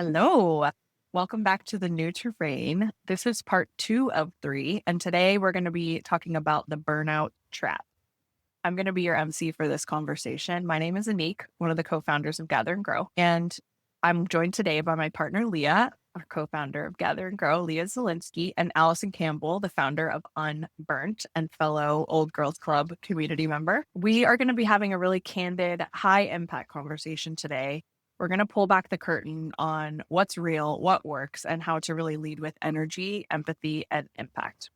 Hello. Welcome back to the New Terrain. This is part 2 of 3, and today we're going to be talking about the burnout trap. I'm going to be your MC for this conversation. My name is Anique, one of the co-founders of Gather and Grow, and I'm joined today by my partner, Leah, our co-founder of Gather and Grow, Leah Zielinski, and Alison Campbell, the founder of Unburnt and fellow Old Girls Club community member. We are going to be having a really candid, high-impact conversation today. We're going to pull back the curtain on what's real, what works, and how to really lead with energy, empathy, and impact.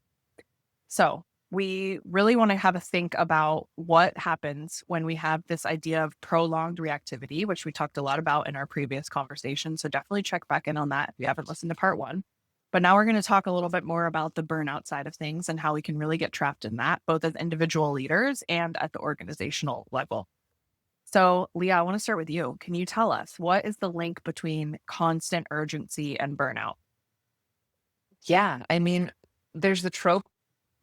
So we really want to have a think about what happens when we have this idea of prolonged reactivity, which we talked a lot about in our previous conversation. So definitely check back in on that if you haven't listened to part 1. But now we're going to talk a little bit more about the burnout side of things and how we can really get trapped in that, both as individual leaders and at the organizational level. So, Leah, I want to start with you. Can you tell us what is the link between constant urgency and burnout? Yeah, there's the trope,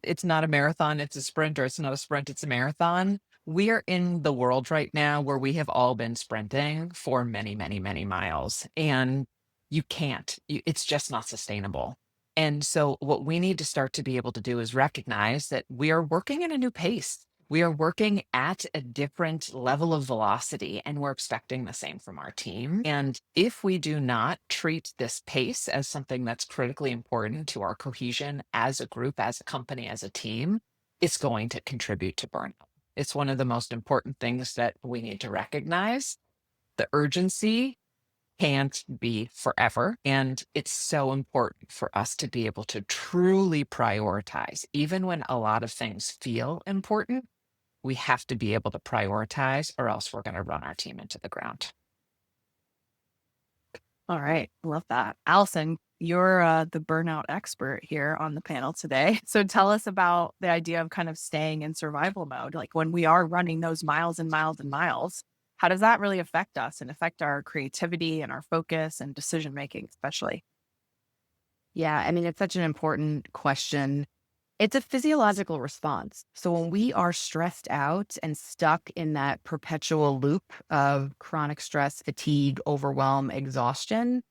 it's not a marathon, it's a sprint, or it's not a sprint, it's a marathon. We are in the world right now where we have all been sprinting for many, many, many miles, and you can't. It's just not sustainable. And so, what we need to start to be able to do is recognize that we are working at a new pace. We are working at a different level of velocity, and we're expecting the same from our team. And if we do not treat this pace as something that's critically important to our cohesion as a group, as a company, as a team, it's going to contribute to burnout. It's one of the most important things that we need to recognize. The urgency can't be forever. And it's so important for us to be able to truly prioritize, even when a lot of things feel important. We have to be able to prioritize, or else we're going to run our team into the ground. All right. Love that. Alison, you're the burnout expert here on the panel today. So tell us about the idea of kind of staying in survival mode. Like when we are running those miles and miles and miles, how does that really affect us and affect our creativity and our focus and decision making, especially? Yeah, it's such an important question. It's a physiological response. So when we are stressed out and stuck in that perpetual loop of chronic stress, fatigue, overwhelm, exhaustion,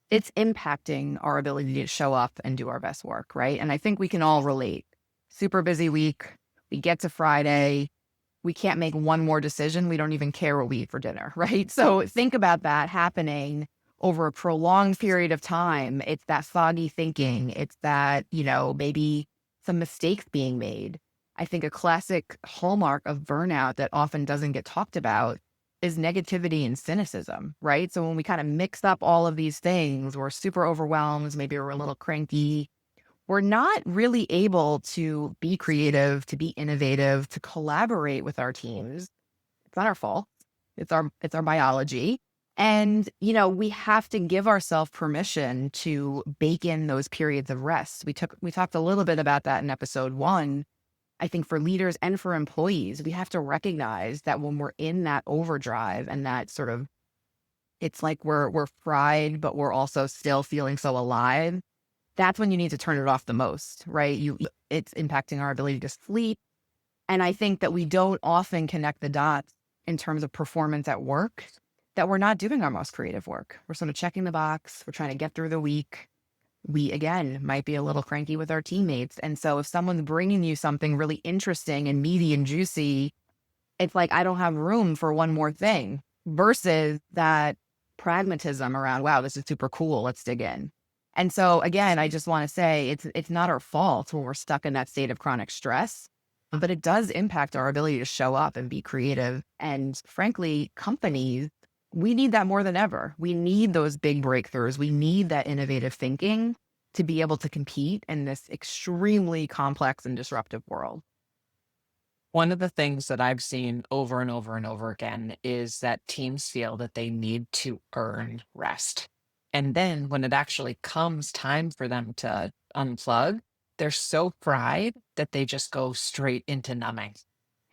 it's impacting our ability to show up and do our best work, right? And I think we can all relate. Super busy week, we get to Friday, we can't make one more decision. We don't even care what we eat for dinner, right? So think about that happening over a prolonged period of time. It's that foggy thinking. It's that, maybe some mistakes being made. I think a classic hallmark of burnout that often doesn't get talked about is negativity and cynicism, right? So when we kind of mix up all of these things, we're super overwhelmed, maybe we're a little cranky, we're not really able to be creative, to be innovative, to collaborate with our teams. It's not our fault. It's our biology. And, we have to give ourselves permission to bake in those periods of rest. We talked a little bit about that in episode 1. I think for leaders and for employees, we have to recognize that when we're in that overdrive and that sort of, it's like we're fried, but we're also still feeling so alive. That's when you need to turn it off the most, right? It's impacting our ability to sleep. And I think that we don't often connect the dots in terms of performance at work, that we're not doing our most creative work. We're sort of checking the box. We're trying to get through the week. We, again, might be a little cranky with our teammates. And so if someone's bringing you something really interesting and meaty and juicy, it's like, I don't have room for one more thing, versus that pragmatism around, wow, this is super cool. Let's dig in. And so again, I just want to say it's not our fault when we're stuck in that state of chronic stress, but it does impact our ability to show up and be creative. And frankly, companies, we need that more than ever. We need those big breakthroughs. We need that innovative thinking to be able to compete in this extremely complex and disruptive world. One of the things that I've seen over and over and over again is that teams feel that they need to earn rest. And then when it actually comes time for them to unplug, they're so fried that they just go straight into numbing.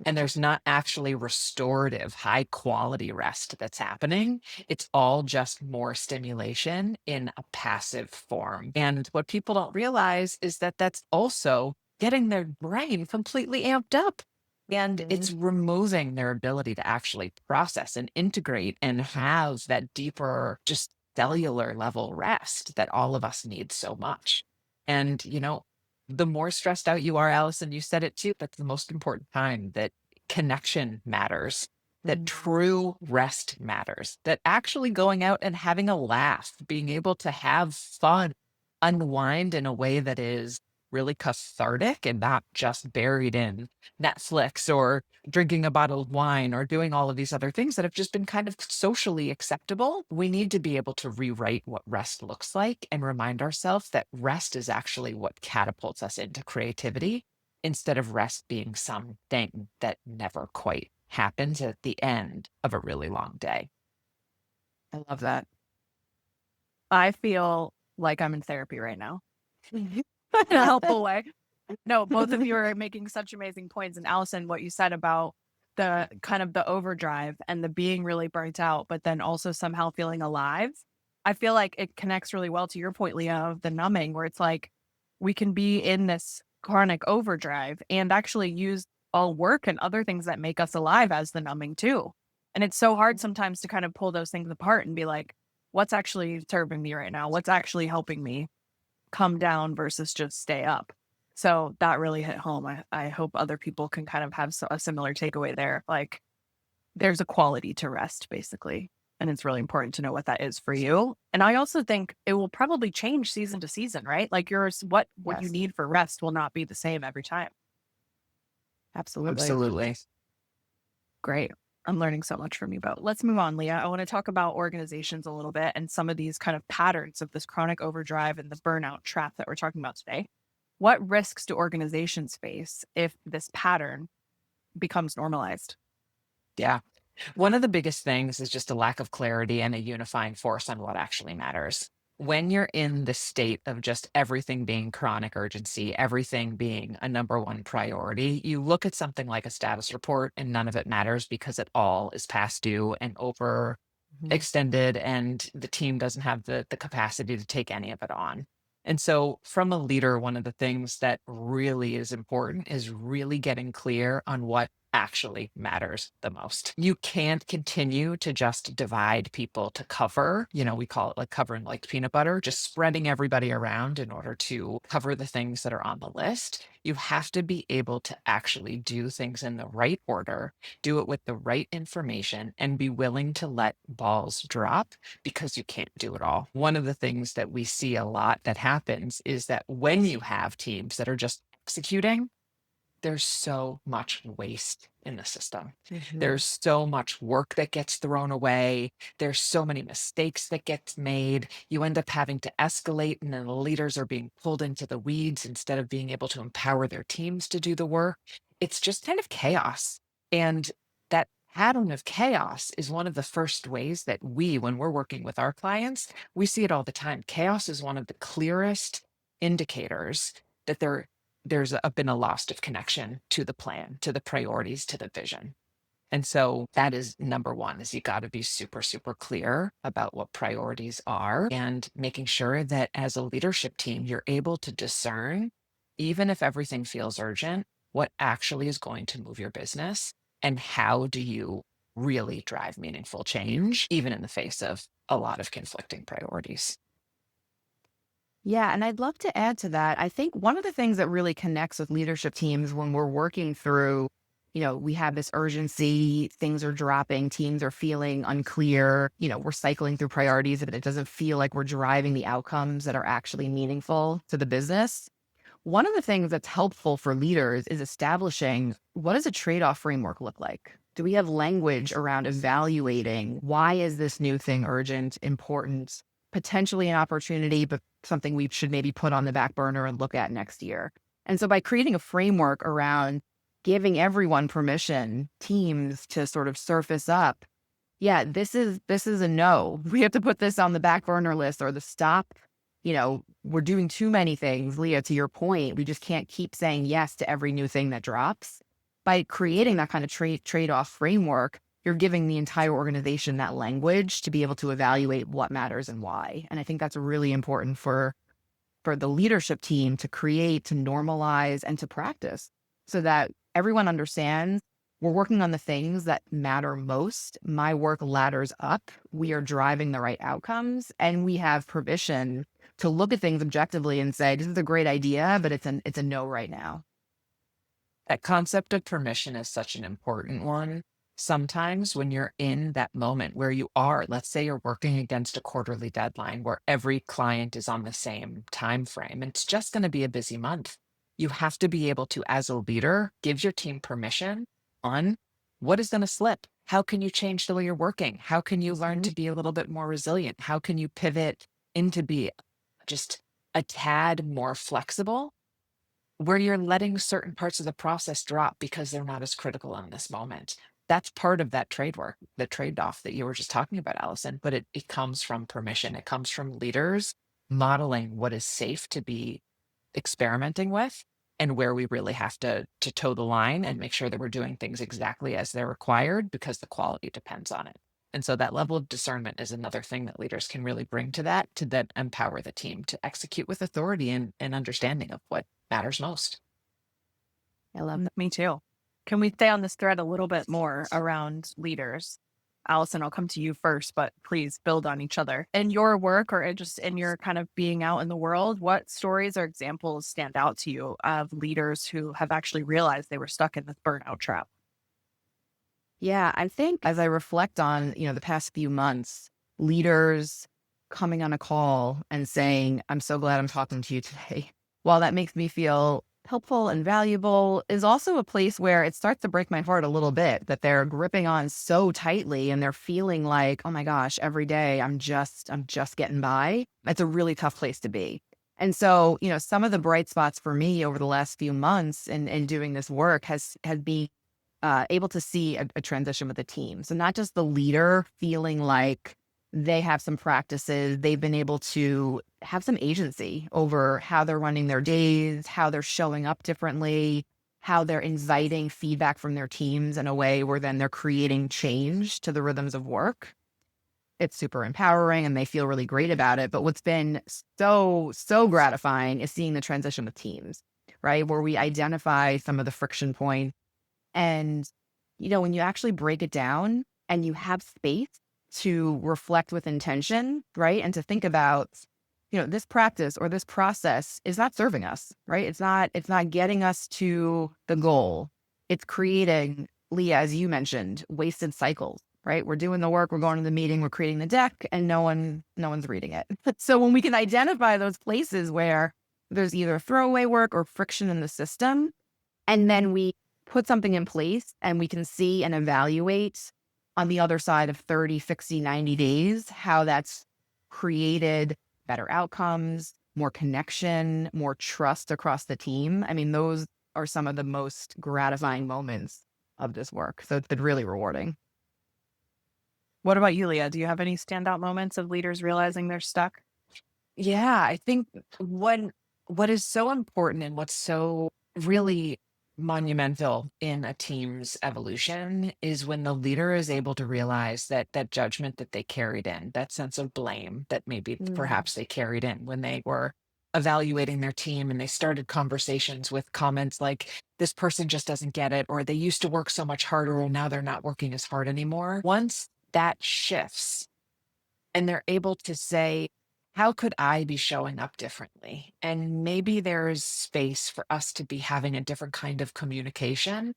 And there's not actually restorative, high quality rest that's happening. It's all just more stimulation in a passive form. And what people don't realize is that that's also getting their brain completely amped up. And it's removing their ability to actually process and integrate and have that deeper, just cellular level rest that all of us need so much. And, the more stressed out you are, Allison, you said it too, that's the most important time that connection matters, that Mhm. true rest matters, that actually going out and having a laugh, being able to have fun, unwind in a way that is really cathartic and not just buried in Netflix or drinking a bottle of wine or doing all of these other things that have just been kind of socially acceptable. We need to be able to rewrite what rest looks like and remind ourselves that rest is actually what catapults us into creativity instead of rest being something that never quite happens at the end of a really long day. I love that. I feel like I'm in therapy right now in a helpful way. No, both of you are making such amazing points. And Allison, what you said about the kind of the overdrive and the being really burnt out, but then also somehow feeling alive. I feel like it connects really well to your point, Leah, of the numbing, where it's like we can be in this chronic overdrive and actually use all work and other things that make us alive as the numbing too. And it's so hard sometimes to kind of pull those things apart and be like, what's actually serving me right now? What's actually helping me come down versus just stay up? So that really hit home. I hope other people can kind of have a similar takeaway there. Like there's a quality to rest, basically. And it's really important to know what that is for you. And I also think it will probably change season to season, right? Like yours, what you Yes, need for rest will not be the same every time. absolutely. Absolutely. Great. I'm learning so much from you both. Let's move on, Leah. I want to talk about organizations a little bit and some of these kind of patterns of this chronic overdrive and the burnout trap that we're talking about today. What risks do organizations face if this pattern becomes normalized? Yeah. One of the biggest things is just a lack of clarity and a unifying force on what actually matters. When you're in the state of just everything being chronic urgency, everything being a number one priority, you look at something like a status report and none of it matters because it all is past due and Mhm. overextended, and the team doesn't have the capacity to take any of it on. And so, from a leader, one of the things that really is important is really getting clear on what actually matters the most. You can't continue to just divide people to cover, we call it like covering like peanut butter, just spreading everybody around in order to cover the things that are on the list. You have to be able to actually do things in the right order, do it with the right information, and be willing to let balls drop because you can't do it all. One of the things that we see a lot that happens is that when you have teams that are just executing, there's so much waste in the system. Mhm. There's so much work that gets thrown away. There's so many mistakes that gets made. You end up having to escalate, and then the leaders are being pulled into the weeds instead of being able to empower their teams to do the work. It's just kind of chaos. And that pattern of chaos is one of the first ways that when we're working with our clients, we see it all the time. Chaos is one of the clearest indicators that been a loss of connection to the plan, to the priorities, to the vision. And so that is number one, is you got to be super, super clear about what priorities are and making sure that as a leadership team, you're able to discern, even if everything feels urgent, what actually is going to move your business and how do you really drive meaningful change, even in the face of a lot of conflicting priorities. Yeah, and I'd love to add to that. I think one of the things that really connects with leadership teams when we're working through, we have this urgency, things are dropping, teams are feeling unclear, we're cycling through priorities, but it doesn't feel like we're driving the outcomes that are actually meaningful to the business. One of the things that's helpful for leaders is establishing, what does a trade-off framework look like? Do we have language around evaluating, why is this new thing urgent, important, potentially an opportunity, but something we should maybe put on the back burner and look at next year? And so by creating a framework around giving everyone permission, teams to sort of surface up, yeah, this is a no. We have to put this on the back burner list or the stop. We're doing too many things, Leah, to your point. We just can't keep saying yes to every new thing that drops. By creating that kind of trade-off framework, you're giving the entire organization that language to be able to evaluate what matters and why. And I think that's really important for the leadership team to create, to normalize, and to practice so that everyone understands we're working on the things that matter most. My work ladders up. We are driving the right outcomes, and we have permission to look at things objectively and say, this is a great idea, but it's a no right now. That concept of permission is such an important one. Sometimes when you're in that moment where you are, let's say you're working against a quarterly deadline where every client is on the same time frame, and it's just going to be a busy month. You have to be able to, as a leader, give your team permission on what is going to slip. How can you change the way you're working? How can you learn Mhm. to be a little bit more resilient? How can you pivot into be just a tad more flexible, where you're letting certain parts of the process drop because they're not as critical in this moment? That's part of that trade work, the trade-off that you were just talking about, Allison. But it comes from permission. It comes from leaders modeling what is safe to be experimenting with, and where we really have to toe the line and make sure that we're doing things exactly as they're required because the quality depends on it. And so that level of discernment is another thing that leaders can really bring to that empower the team to execute with authority and understanding of what matters most. I love that. Me too. Can we stay on this thread a little bit more around leaders? Allison, I'll come to you first, but please build on each other. In your work or just in your kind of being out in the world, what stories or examples stand out to you of leaders who have actually realized they were stuck in this burnout trap? Yeah, I think as I reflect on, the past few months, leaders coming on a call and saying, I'm so glad I'm talking to you today. While that makes me feel helpful and valuable, is also a place where it starts to break my heart a little bit that they're gripping on so tightly and they're feeling like, oh my gosh, every day I'm just getting by. It's a really tough place to be. And so, some of the bright spots for me over the last few months in doing this work has been able to see a transition with the team. So not just the leader feeling like they have some practices, they've been able to have some agency over how they're running their days, how they're showing up differently, how they're inviting feedback from their teams in a way where then they're creating change to the rhythms of work. It's super empowering and they feel really great about it. But what's been so gratifying is seeing the transition with teams, right? Where we identify some of the friction points and, when you actually break it down and you have space to reflect with intention, right? And to think about, this practice or this process is not serving us, right? It's not getting us to the goal. It's creating, Leah, as you mentioned, wasted cycles, right? We're doing the work, we're going to the meeting, we're creating the deck, and no one's reading it. So when we can identify those places where there's either throwaway work or friction in the system, and then we put something in place and we can see and evaluate on the other side of 30, 60, 90 days how that's created better outcomes, more connection, more trust across the team. I mean, those are some of the most gratifying moments of this work. So it's been really rewarding. What about you, Leah? Do you have any standout moments of leaders realizing they're stuck? Yeah, I think what is so important and what's so really monumental in a team's evolution is when the leader is able to realize that that judgment that they carried in, that sense of blame that maybe Mm. perhaps they carried in when they were evaluating their team and they started conversations with comments like, this person just doesn't get it, or they used to work so much harder and now they're not working as hard anymore. Once that shifts, and they're able to say, how could I be showing up differently? And maybe there's space for us to be having a different kind of communication.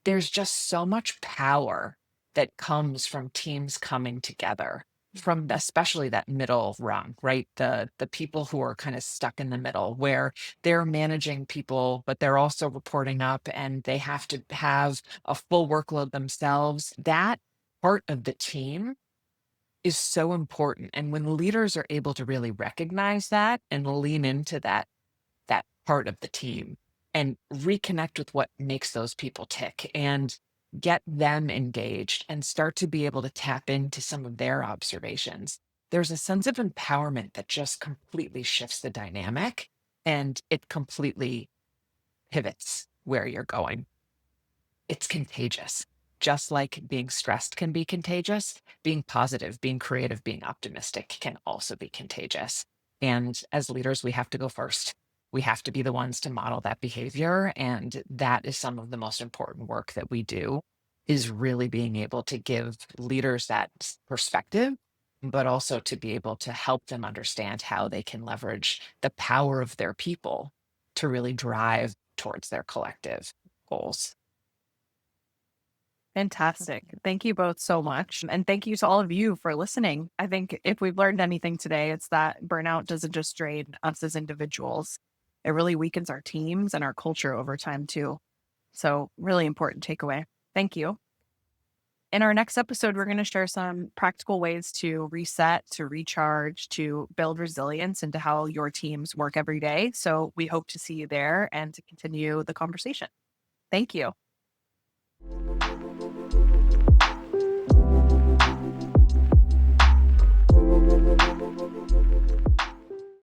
There's just so much power that comes from teams coming together, from especially that middle rung, right? The people who are kind of stuck in the middle where they're managing people, but they're also reporting up and they have to have a full workload themselves. That part of the team is so important. And when leaders are able to really recognize that and lean into that part of the team and reconnect with what makes those people tick and get them engaged and start to be able to tap into some of their observations, there's a sense of empowerment that just completely shifts the dynamic and it completely pivots where you're going. It's contagious. Just like being stressed can be contagious, being positive, being creative, being optimistic can also be contagious. And as leaders, we have to go first. We have to be the ones to model that behavior. And that is some of the most important work that we do is really being able to give leaders that perspective, but also to be able to help them understand how they can leverage the power of their people to really drive towards their collective goals. Fantastic. Thank you both so much. And thank you to all of you for listening. I think if we've learned anything today, it's that burnout doesn't just drain us as individuals, it really weakens our teams and our culture over time, too. So, really important takeaway. Thank you. In our next episode, we're going to share some practical ways to reset, to recharge, to build resilience into how your teams work every day. So, we hope to see you there and to continue the conversation. Thank you.